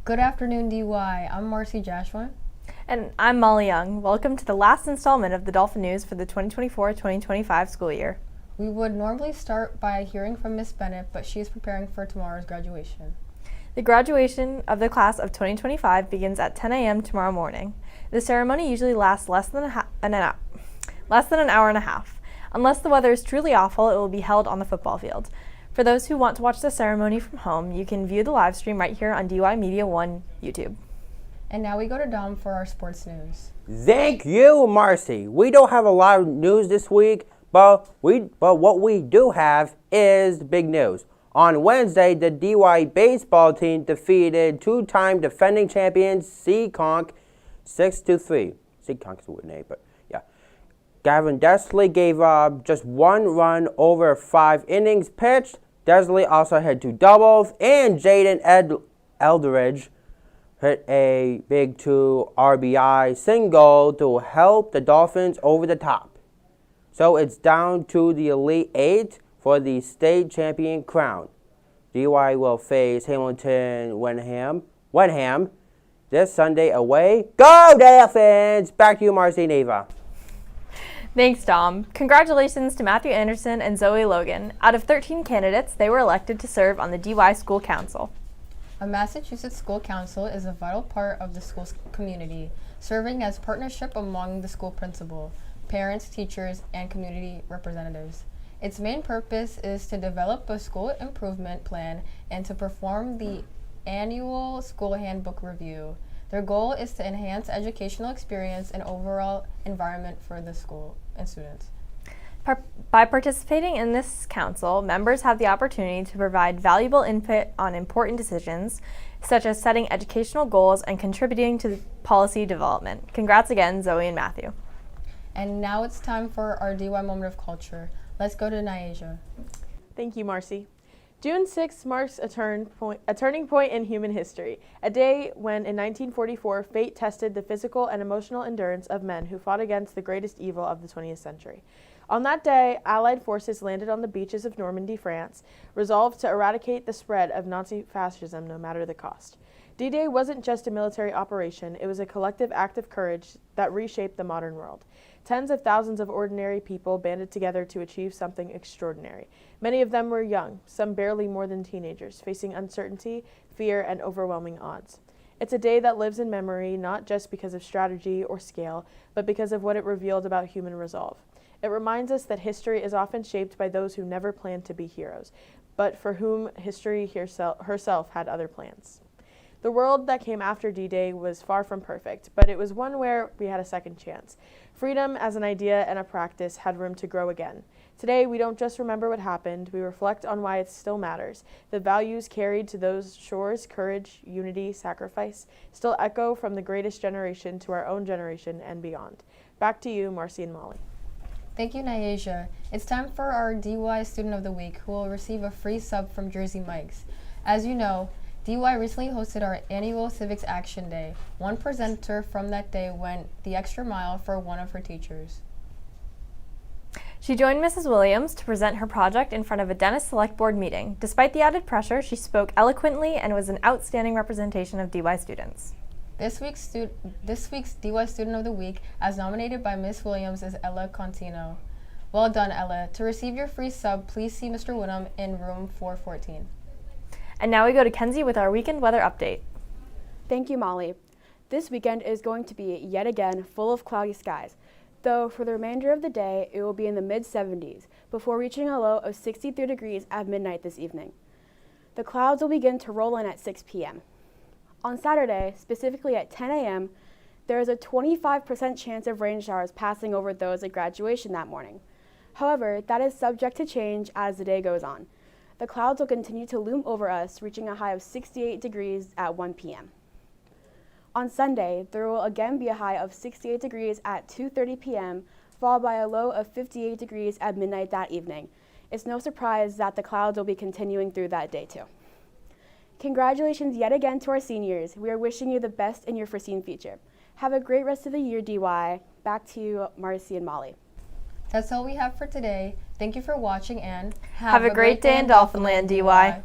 Good afternoon, DY. I'm Marcy Joshua. And I'm Molly Young. Welcome to the last installment of the Dolphin News for the 2024-2025 school year. We would normally start by hearing from Miss Bennett, but she is preparing for tomorrow's graduation. The graduation of the class of 2025 begins at 10 a.m. tomorrow morning. The ceremony usually lasts less than an hour and a half. Unless the weather is truly awful, it will be held on the football field. For those who want to watch the ceremony from home, you can view the live stream right here on DY Media 1 YouTube. And now we go to Dom for our sports news. Thank you, Marcy. We don't have a lot of news this week, but what we do have is the big news. On Wednesday, the DY baseball team defeated two-time defending champions Seekonk 6-3. Seekonk is a weird name, but yeah. Gavin Desley gave up just one run over 5 innings pitched. Desley also had 2 doubles, and Jaden Eldridge hit a big 2 RBI single to help the Dolphins over the top. So it's down to the Elite 8 for the state champion crown. DY will face Hamilton Wenham this Sunday away. Go Dolphins! Back to you, Marcy and Ava. Thanks, Dom. Congratulations to Matthew Anderson and Zoe Logan. Out of 13 candidates, they were elected to serve on the DY School Council. A Massachusetts School Council is a vital part of the school's community, serving as partnership among the school principal, parents, teachers, and community representatives. Its main purpose is to develop a school improvement plan and to perform the annual school handbook review. Their goal is to enhance educational experience and overall environment for the school and students. By participating in this council, members have the opportunity to provide valuable input on important decisions, such as setting educational goals and contributing to policy development. Congrats again, Zoe and Matthew. And now it's time for our DY Moment of Culture. Let's go to Nyasia. Thank you, Marcy. June 6th marks a turning point in human history, a day when, in 1944, fate tested the physical and emotional endurance of men who fought against the greatest evil of the 20th century. On that day, Allied forces landed on the beaches of Normandy, France, resolved to eradicate the spread of Nazi fascism no matter the cost. D-Day wasn't just a military operation, it was a collective act of courage that reshaped the modern world. Tens of thousands of ordinary people banded together to achieve something extraordinary. Many of them were young, some barely more than teenagers, facing uncertainty, fear, and overwhelming odds. It's a day that lives in memory not just because of strategy or scale, but because of what it revealed about human resolve. It reminds us that history is often shaped by those who never planned to be heroes, but for whom history herself had other plans. The world that came after D-Day was far from perfect, but it was one where we had a second chance. Freedom as an idea and a practice had room to grow again. Today, we don't just remember what happened, we reflect on why it still matters. The values carried to those shores, courage, unity, sacrifice, still echo from the greatest generation to our own generation and beyond. Back to you, Marcy and Molly. Thank you, Nyasia. It's time for our DY Student of the Week, who will receive a free sub from Jersey Mike's. As you know, DY recently hosted our annual Civics Action Day. One presenter from that day went the extra mile for one of her teachers. She joined Mrs. Williams to present her project in front of a Dennis Select Board meeting. Despite the added pressure, she spoke eloquently and was an outstanding representation of DY students. This week's DY Student of the Week, as nominated by Ms. Williams, is Ella Contino. Well done, Ella. To receive your free sub, please see Mr. Woodham in room 414. And now we go to Kenzie with our weekend weather update. Thank you, Molly. This weekend is going to be, yet again, full of cloudy skies, though for the remainder of the day, it will be in the mid-70s, before reaching a low of 63 degrees at midnight this evening. The clouds will begin to roll in at 6 p.m. On Saturday, specifically at 10 a.m., there is a 25% chance of rain showers passing over those at graduation that morning. However, that is subject to change as the day goes on. The clouds will continue to loom over us, reaching a high of 68 degrees at 1 p.m. On Sunday, there will again be a high of 68 degrees at 2:30 p.m., followed by a low of 58 degrees at midnight that evening. It's no surprise that the clouds will be continuing through that day too. Congratulations yet again to our seniors. We are wishing you the best in your foreseen future. Have a great rest of the year, DY. Back to you, Marcy and Molly. That's all we have for today. Thank you for watching and have a great day in Dolphinland, DY.